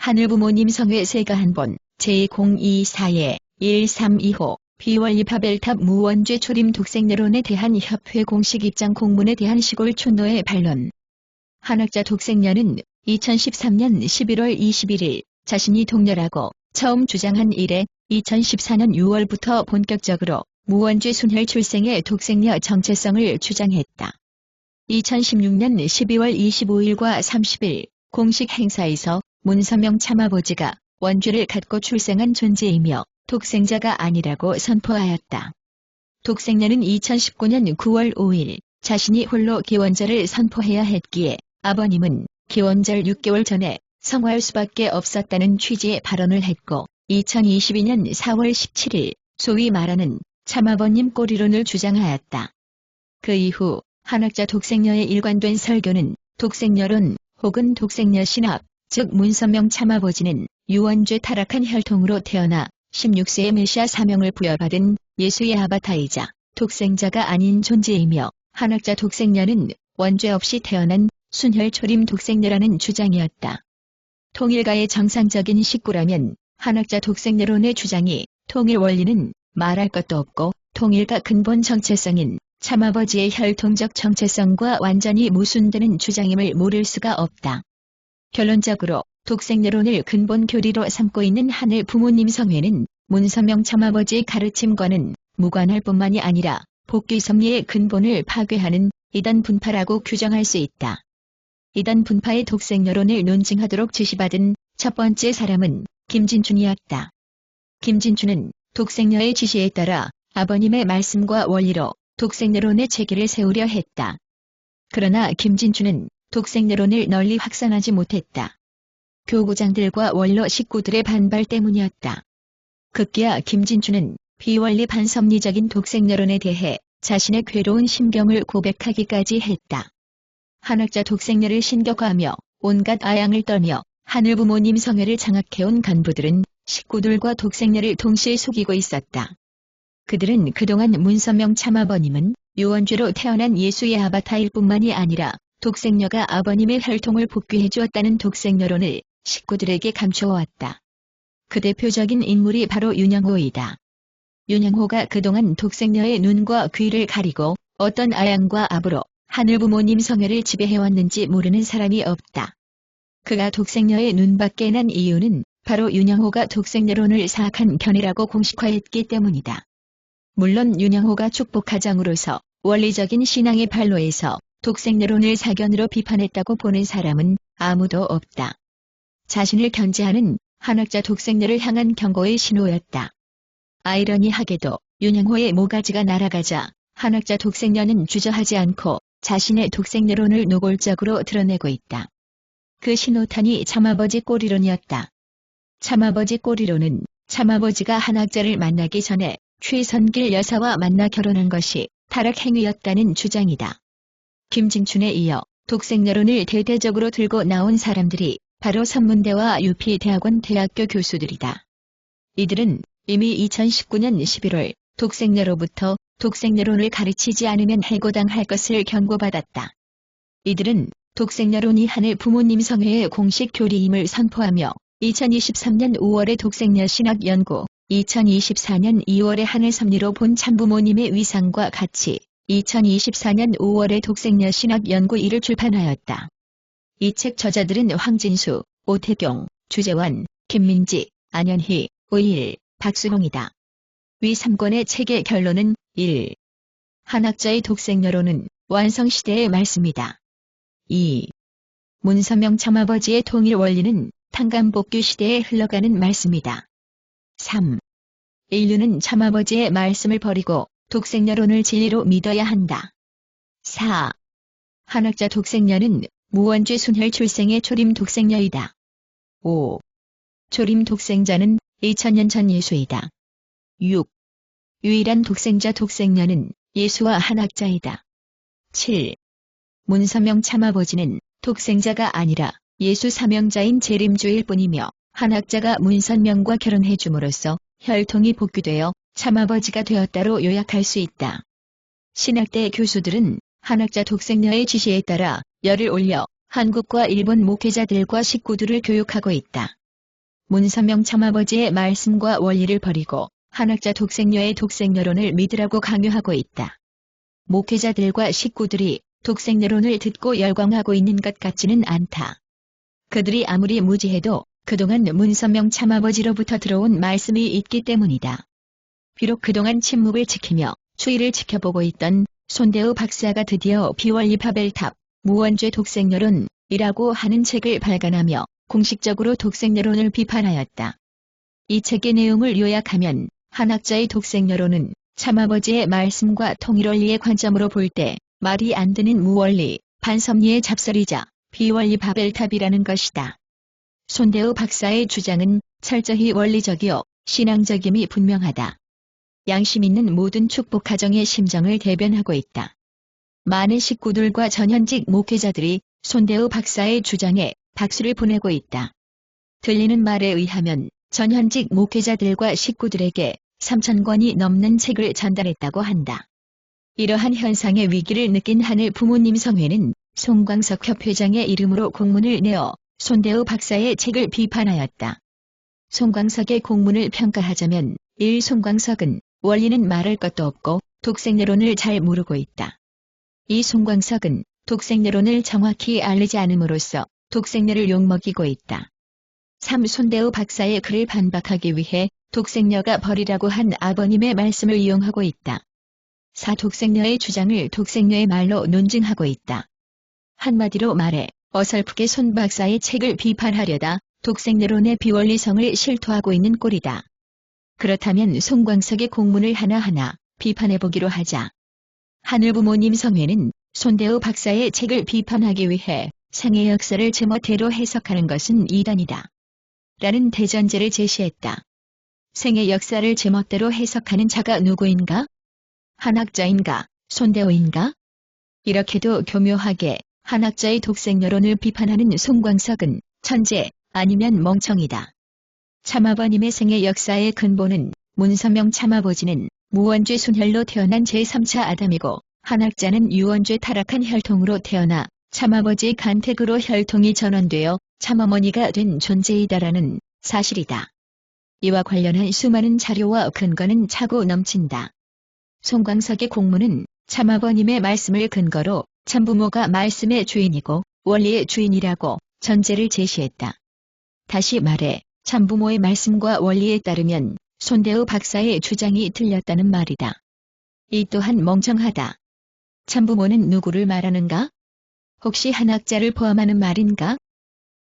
하늘부모님 성회 세가한본 제0224-1325 비원리파벨탑 무원죄 초림 독생내론에 대한 협회 공식 입장 공문에 대한 시골 촌노의 반론. 한학자 독생녀는 2013년 11월 21일 자신이 동료라고 처음 주장한 이래 2014년 6월부터 본격적으로 무원죄 순혈 출생의 독생녀 정체성을 주장했다. 2016년 12월 25일과 30일 공식 행사에서 문서명 참아버지가 원죄를 갖고 출생한 존재이며 독생자가 아니라고 선포하였다. 독생녀는 2019년 9월 5일 자신이 홀로 기원절을 선포해야 했기에 아버님은 기원절 6개월 전에 성화할 수밖에 없었다는 취지의 발언을 했고 2022년 4월 17일 소위 말하는 참아버님 꼬리론을 주장하였다. 그 이후 한학자 독생녀의 일관된 설교는 독생녀론 혹은 독생녀 신학, 즉 문서명 참아버지는 유원죄 타락한 혈통으로 태어나 16세의 메시아 사명을 부여받은 예수의 아바타이자 독생자가 아닌 존재이며 한학자 독생녀는 원죄 없이 태어난 순혈 초림 독생녀라는 주장이었다. 통일가의 정상적인 식구라면 한학자 독생녀론의 주장이 통일 원리는 말할 것도 없고 통일가 근본 정체성인 참아버지의 혈통적 정체성과 완전히 모순되는 주장임을 모를 수가 없다. 결론적으로 독생녀론을 근본 교리로 삼고 있는 하늘 부모님 성회는 문서명 참아버지의 가르침과는 무관할 뿐만이 아니라 복귀 섭리의 근본을 파괴하는 이단 분파라고 규정할 수 있다. 이단 분파의 독생녀론을 논증하도록 지시받은 첫 번째 사람은 김진춘이었다. 김진춘은 독생녀의 지시에 따라 아버님의 말씀과 원리로 독생녀론의 체계를 세우려 했다. 그러나 김진춘은 독생녀론을 널리 확산하지 못했다. 교구장들과 원로 식구들의 반발 때문이었다. 급기야 김진춘은 비원리 반섭리적인 독생녀론에 대해 자신의 괴로운 심경을 고백하기까지 했다. 한학자 독생녀를 신격화하며 온갖 아양을 떨며 하늘부모님 성회를 장악해온 간부들은 식구들과 독생녀를 동시에 속이고 있었다. 그들은 그동안 문서명 참아버님은 유원죄로 태어난 예수의 아바타일 뿐만이 아니라 독생녀가 아버님의 혈통을 복귀해 주었다는 독생녀론을 식구들에게 감춰왔다. 그 대표적인 인물이 바로 윤영호이다. 윤영호가 그동안 독생녀의 눈과 귀를 가리고 어떤 아양과 압으로 하늘부모님 성회를 지배해왔는지 모르는 사람이 없다. 그가 독생녀의 눈밖에 난 이유는 바로 윤영호가 독생녀론을 사악한 견해라고 공식화했기 때문이다. 물론 윤영호가 축복가장으로서 원리적인 신앙의 발로에서 독생녀론을 사견으로 비판했다고 보는 사람은 아무도 없다. 자신을 견제하는 한학자 독생녀를 향한 경고의 신호였다. 아이러니하게도 윤영호의 모가지가 날아가자 한학자 독생녀는 주저하지 않고 자신의 독생녀론을 노골적으로 드러내고 있다. 그 신호탄이 참아버지 꼬리론이었다. 참아버지 꼬리론은 참아버지가 한학자를 만나기 전에 최선길 여사와 만나 결혼한 것이 타락행위였다는 주장이다. 김진춘에 이어 독생녀론을 대대적으로 들고 나온 사람들이 바로 선문대와 유피대학원 대학교 교수들이다. 이들은 이미 2019년 11월 독생녀로부터 독생녀론을 가르치지 않으면 해고당할 것을 경고받았다. 이들은 독생녀론이 하늘 부모님 성회의 공식 교리임을 선포하며 2023년 5월에 독생녀 신학 연구, 2024년 2월에 하늘 섭리로 본 참부모님의 위상과 같이 2024년 5월에 독생녀 신학 연구 1을 출판하였다. 이 책 저자들은 황진수, 오태경, 주재원, 김민지, 안현희, 오일, 박수홍이다. 위 3권의 책의 결론은 1. 한학자의 독생녀론은 완성시대의 말씀이다. 2. 문서명 참아버지의 통일 원리는 탕감복귀 시대에 흘러가는 말씀이다. 3. 인류는 참아버지의 말씀을 버리고 독생녀론을 진리로 믿어야 한다. 4. 한학자 독생녀는 무원죄 순혈 출생의 초림 독생녀이다. 5. 초림 독생자는 2000년 전 예수이다. 6. 유일한 독생자 독생녀는 예수와 한학자이다. 7. 문서명 참아버지는 독생자가 아니라 예수 사명자인 재림주일 뿐이며 한학자가 문선명과 결혼해 줌으로써 혈통이 복귀되어 참아버지가 되었다로 요약할 수 있다. 신학대 교수들은 한학자 독생녀의 지시에 따라 열을 올려 한국과 일본 목회자들과 식구들을 교육하고 있다. 문선명 참아버지의 말씀과 원리를 버리고 한학자 독생녀의 독생녀론을 믿으라고 강요하고 있다. 목회자들과 식구들이 독생녀론을 듣고 열광하고 있는 것 같지는 않다. 그들이 아무리 무지해도 그동안 문선명 참아버지로부터 들어온 말씀이 있기 때문이다. 비록 그동안 침묵을 지키며 추이를 지켜보고 있던 손대우 박사가 드디어 비원리파벨탑 무원죄 독생녀론이라고 하는 책을 발간하며 공식적으로 독생녀론을 비판하였다. 이 책의 내용을 요약하면 한학자의 독생녀론은 참아버지의 말씀과 통일원리의 관점으로 볼 때 말이 안 되는 무원리, 반섭리의 잡설이자 비원리 바벨탑이라는 것이다. 손대우 박사의 주장은 철저히 원리적이요 신앙적임이 분명하다. 양심 있는 모든 축복가정의 심정을 대변하고 있다. 많은 식구들과 전현직 목회자들이 손대우 박사의 주장에 박수를 보내고 있다. 들리는 말에 의하면 전현직 목회자들과 식구들에게 3,000권이 넘는 책을 전달했다고 한다. 이러한 현상의 위기를 느낀 하늘 부모님 성회는 송광석 협회장의 이름으로 공문을 내어 손대우 박사의 책을 비판하였다. 송광석의 공문을 평가하자면 1. 송광석은 원리는 말할 것도 없고 독생녀론을 잘 모르고 있다. 2. 송광석은 독생녀론을 정확히 알리지 않음으로써 독생녀를 욕먹이고 있다. 3. 손대우 박사의 글을 반박하기 위해 독생녀가 버리라고 한 아버님의 말씀을 이용하고 있다. 4. 독생녀의 주장을 독생녀의 말로 논증하고 있다. 한마디로 말해 어설프게 손 박사의 책을 비판하려다 독생녀론의 비원리성을 실토하고 있는 꼴이다. 그렇다면 송광석의 공문을 하나하나 비판해보기로 하자. 하늘부모님 성회는 손대우 박사의 책을 비판하기 위해 생애 역사를 제멋대로 해석하는 것은 이단이다. 라는 대전제를 제시했다. 생애 역사를 제멋대로 해석하는 자가 누구인가? 한학자인가? 손대우인가? 이렇게도 교묘하게 한학자의 독생녀론을 비판하는 송광석은 천재 아니면 멍청이다. 참아버님의 생애 역사의 근본은 문선명 참아버지는 무원죄 순혈로 태어난 제3차 아담이고 한학자는 유원죄 타락한 혈통으로 태어나 참아버지의 간택으로 혈통이 전환되어 참어머니가 된 존재이다라는 사실이다. 이와 관련한 수많은 자료와 근거는 차고 넘친다. 송광석의 공문은 참아버님의 말씀을 근거로 참부모가 말씀의 주인이고 원리의 주인이라고 전제를 제시했다. 다시 말해 참부모의 말씀과 원리에 따르면 손대우 박사의 주장이 틀렸다는 말이다. 이 또한 멍청하다. 참부모는 누구를 말하는가? 혹시 한학자를 포함하는 말인가?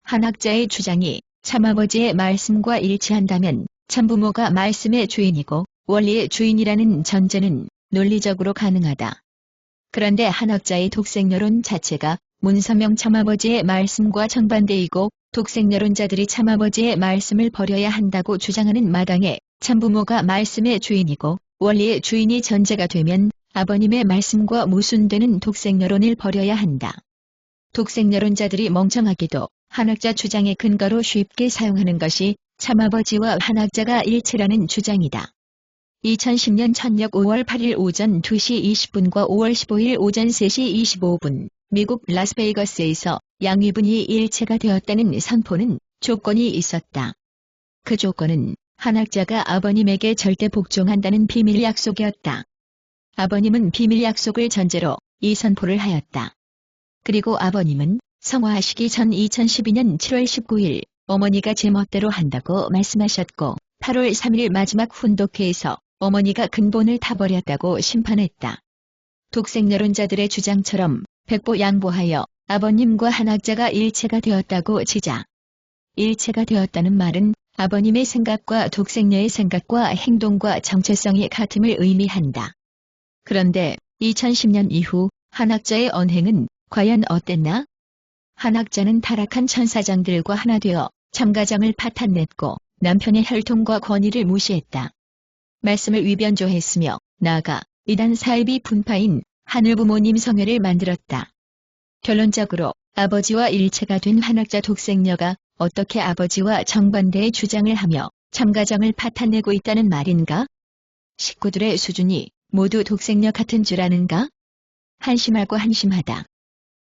한학자의 주장이 참아버지의 말씀과 일치한다면 참부모가 말씀의 주인이고 원리의 주인이라는 전제는 논리적으로 가능하다. 그런데 한학자의 독생녀론 자체가 문선명 참아버지의 말씀과 정반대이고 독생녀론자들이 참아버지의 말씀을 버려야 한다고 주장하는 마당에 참부모가 말씀의 주인이고 원리의 주인이 전제가 되면 아버님의 말씀과 모순되는 독생녀론을 버려야 한다. 독생녀론자들이 멍청하게도 한학자 주장의 근거로 쉽게 사용하는 것이 참아버지와 한학자가 일치라는 주장이다. 2010년 천력 5월 8일 오전 2시 20분과 5월 15일 오전 3시 25분 미국 라스베이거스에서 양위분이 일체가 되었다는 선포는 조건이 있었다. 그 조건은 한학자가 아버님에게 절대 복종한다는 비밀 약속이었다. 아버님은 비밀 약속을 전제로 이 선포를 하였다. 그리고 아버님은 성화하시기 전 2012년 7월 19일 어머니가 제멋대로 한다고 말씀하셨고 8월 3일 마지막 훈독회에서 어머니가 근본을 타버렸다고 심판했다. 독생녀론자들의 주장처럼 백보양보하여 아버님과 한학자가 일체가 되었다고 치자. 일체가 되었다는 말은 아버님의 생각과 독생녀의 생각과 행동과 정체성이 같음을 의미한다. 그런데 2010년 이후 한학자의 언행은 과연 어땠나? 한학자는 타락한 천사장들과 하나 되어 참가장을 파탄냈고 남편의 혈통과 권위를 무시했다. 말씀을 위변조했으며 나아가 이단 사이비 분파인 하늘부모님 성회를 만들었다. 결론적으로 아버지와 일체가 된 한학자 독생녀가 어떻게 아버지와 정반대의 주장을 하며 참가장을 파탄내고 있다는 말인가? 식구들의 수준이 모두 독생녀 같은 줄 아는가? 한심하고 한심하다.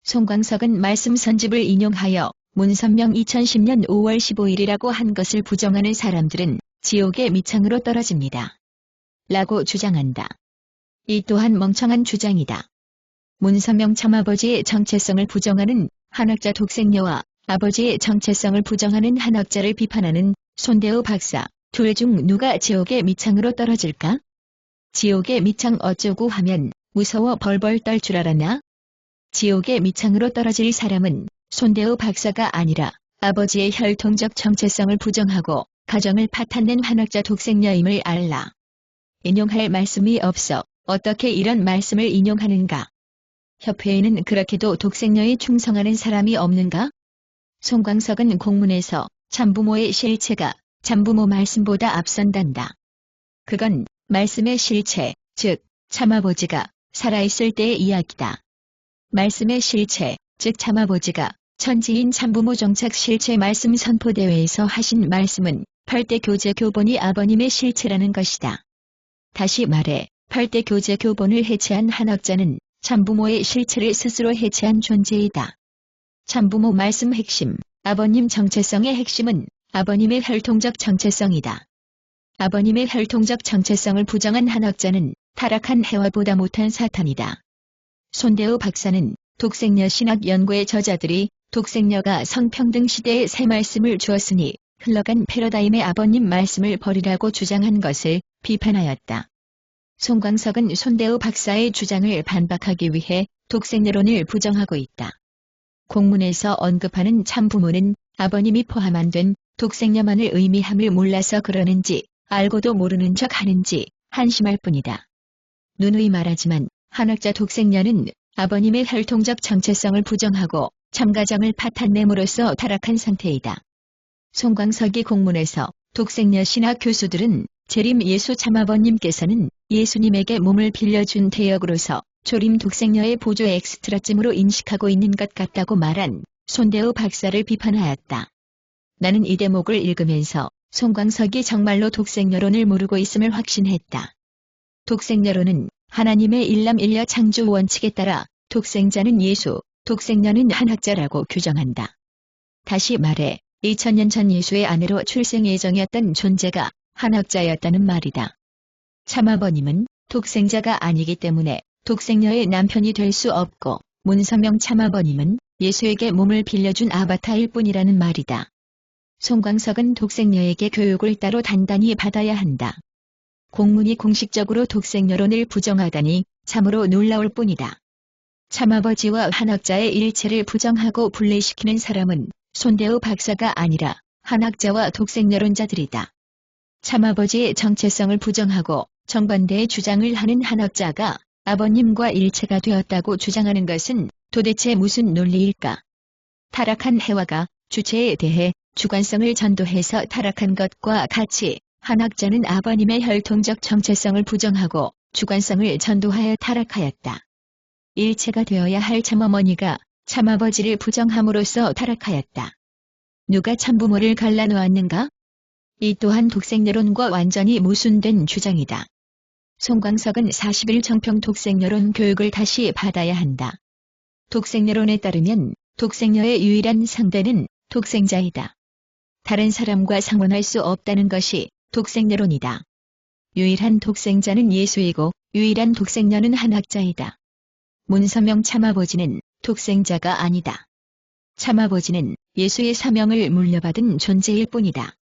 송광석은 말씀 선집을 인용하여 문선명 2010년 5월 15일이라고 한 것을 부정하는 사람들은 지옥의 밑창으로 떨어집니다. 라고 주장한다. 이 또한 멍청한 주장이다. 문선명 참아버지의 정체성을 부정하는 한학자 독생녀와 아버지의 정체성을 부정하는 한학자를 비판하는 손대우 박사, 둘 중 누가 지옥의 밑창으로 떨어질까? 지옥의 밑창 어쩌고 하면 무서워 벌벌 떨 줄 알았나? 지옥의 밑창으로 떨어질 사람은 손대우 박사가 아니라 아버지의 혈통적 정체성을 부정하고 가정을 파탄낸 한학자 독생녀임을 알라. 인용할 말씀이 없어 어떻게 이런 말씀을 인용하는가? 협회에는 그렇게도 독생녀에 충성하는 사람이 없는가? 송광석은 공문에서 참부모의 실체가 참부모 말씀보다 앞선단다. 그건 말씀의 실체, 즉 참아버지가 살아있을 때의 이야기다. 말씀의 실체, 즉 참아버지가 천지인 참부모 정착 실체 말씀 선포대회에서 하신 말씀은 8대 교제 교본이 아버님의 실체라는 것이다. 다시 말해 8대 교제 교본을 해체한 한학자는 참부모의 실체를 스스로 해체한 존재이다. 참부모 말씀 핵심, 아버님 정체성의 핵심은 아버님의 혈통적 정체성이다. 아버님의 혈통적 정체성을 부정한 한학자는 타락한 해와보다 못한 사탄이다. 손대우 박사는 독생녀 신학 연구의 저자들이 독생녀가 성평등 시대에 새 말씀을 주었으니 흘러간 패러다임의 아버님 말씀을 버리라고 주장한 것을 비판하였다. 송광석은 손대우 박사의 주장을 반박하기 위해 독생녀론을 부정하고 있다. 공문에서 언급하는 참부모는 아버님이 포함 안 된 독생녀만을 의미함을 몰라서 그러는지 알고도 모르는 척 하는지 한심할 뿐이다. 누누이 말하지만 한학자 독생녀는 아버님의 혈통적 정체성을 부정하고 참가정을 파탄냄으로써 타락한 상태이다. 송광석이 공문에서 독생녀 신학 교수들은 재림 예수 참아버님께서는 예수님에게 몸을 빌려준 대역으로서 조림 독생녀의 보조 엑스트라쯤으로 인식하고 있는 것 같다고 말한 손대우 박사를 비판하였다. 나는 이 대목을 읽으면서 송광석이 정말로 독생녀론을 모르고 있음을 확신했다. 독생녀론은 하나님의 일남일녀 창조 원칙에 따라 독생자는 예수, 독생녀는 한학자라고 규정한다. 다시 말해 2000년 전 예수의 아내로 출생 예정이었던 존재가 한학자였다는 말이다. 참아버님은 독생자가 아니기 때문에 독생녀의 남편이 될 수 없고 문선명 참아버님은 예수에게 몸을 빌려준 아바타일 뿐이라는 말이다. 송광석은 독생녀에게 교육을 따로 단단히 받아야 한다. 공문이 공식적으로 독생녀론을 부정하다니 참으로 놀라울 뿐이다. 참아버지와 한학자의 일체를 부정하고 분리시키는 사람은 손대우 박사가 아니라 한학자와 독생녀론자들이다. 참아버지의 정체성을 부정하고 정반대의 주장을 하는 한학자가 아버님과 일체가 되었다고 주장하는 것은 도대체 무슨 논리일까? 타락한 해와가 주체에 대해 주관성을 전도해서 타락한 것과 같이 한학자는 아버님의 혈통적 정체성을 부정하고 주관성을 전도하여 타락하였다. 일체가 되어야 할 참어머니가 참아버지를 부정함으로써 타락하였다. 누가 참부모를 갈라놓았는가? 이 또한 독생녀론과 완전히 모순된 주장이다. 송광석은 40일 정평 독생녀론 교육을 다시 받아야 한다. 독생녀론에 따르면 독생녀의 유일한 상대는 독생자이다. 다른 사람과 상관할 수 없다는 것이 독생녀론이다. 유일한 독생자는 예수이고 유일한 독생녀는 한학자이다. 문선명 참아버지는 독생자가 아니다. 참아버지는 예수의 사명을 물려받은 존재일 뿐이다.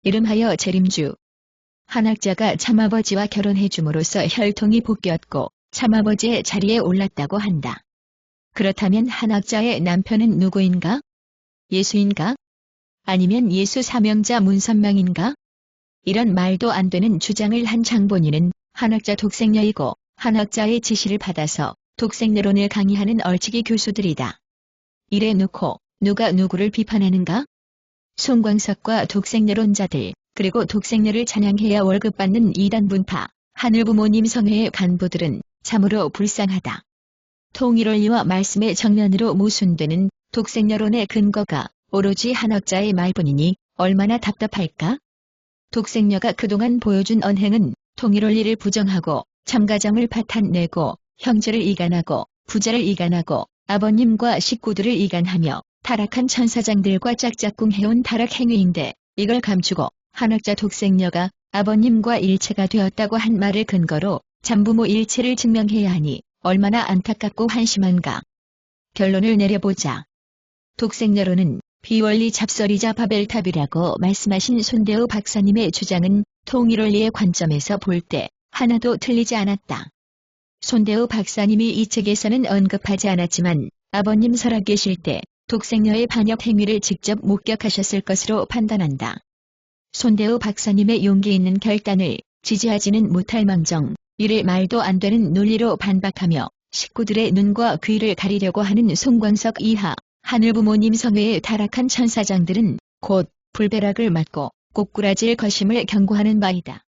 이름하여 재림주. 한학자가 참아버지와 결혼해 줌으로써 혈통이 복귀었고 참아버지의 자리에 올랐다고 한다. 그렇다면 한학자의 남편은 누구인가? 예수인가? 아니면 예수 사명자 문선명인가? 이런 말도 안 되는 주장을 한 장본인은 한학자 독생녀이고 한학자의 지시를 받아서 독생녀론을 강의하는 얼치기 교수들이다. 이래 놓고 누가 누구를 비판하는가? 송광석과 독생녀론자들 그리고 독생녀를 찬양해야 월급 받는 이단분파 하늘부모님 성회의 간부들은 참으로 불쌍하다. 통일원리와 말씀의 정면으로 모순되는 독생녀론의 근거가 오로지 한학자의 말뿐이니 얼마나 답답할까? 독생녀가 그동안 보여준 언행은 통일원리를 부정하고 참가정을 파탄내고 형제를 이간하고 부자를 이간하고 아버님과 식구들을 이간하며 타락한 천사장들과 짝짝꿍해온 타락 행위인데 이걸 감추고 한학자 독생녀가 아버님과 일체가 되었다고 한 말을 근거로 잠부모 일체를 증명해야 하니 얼마나 안타깝고 한심한가. 결론을 내려보자. 독생녀로는 비원리 잡설이자 바벨탑이라고 말씀하신 손대우 박사님의 주장은 통일원리의 관점에서 볼 때 하나도 틀리지 않았다. 손대우 박사님이 이 책에서는 언급하지 않았지만 아버님 살아계실 때 독생녀의 반역 행위를 직접 목격하셨을 것으로 판단한다. 손대우 박사님의 용기 있는 결단을 지지하지는 못할 망정 이를 말도 안 되는 논리로 반박하며 식구들의 눈과 귀를 가리려고 하는 송광석 이하 하늘부모님 성회에 타락한 천사장들은 곧 불벼락을 맞고 꼬꾸라질 것임을 경고하는 바이다.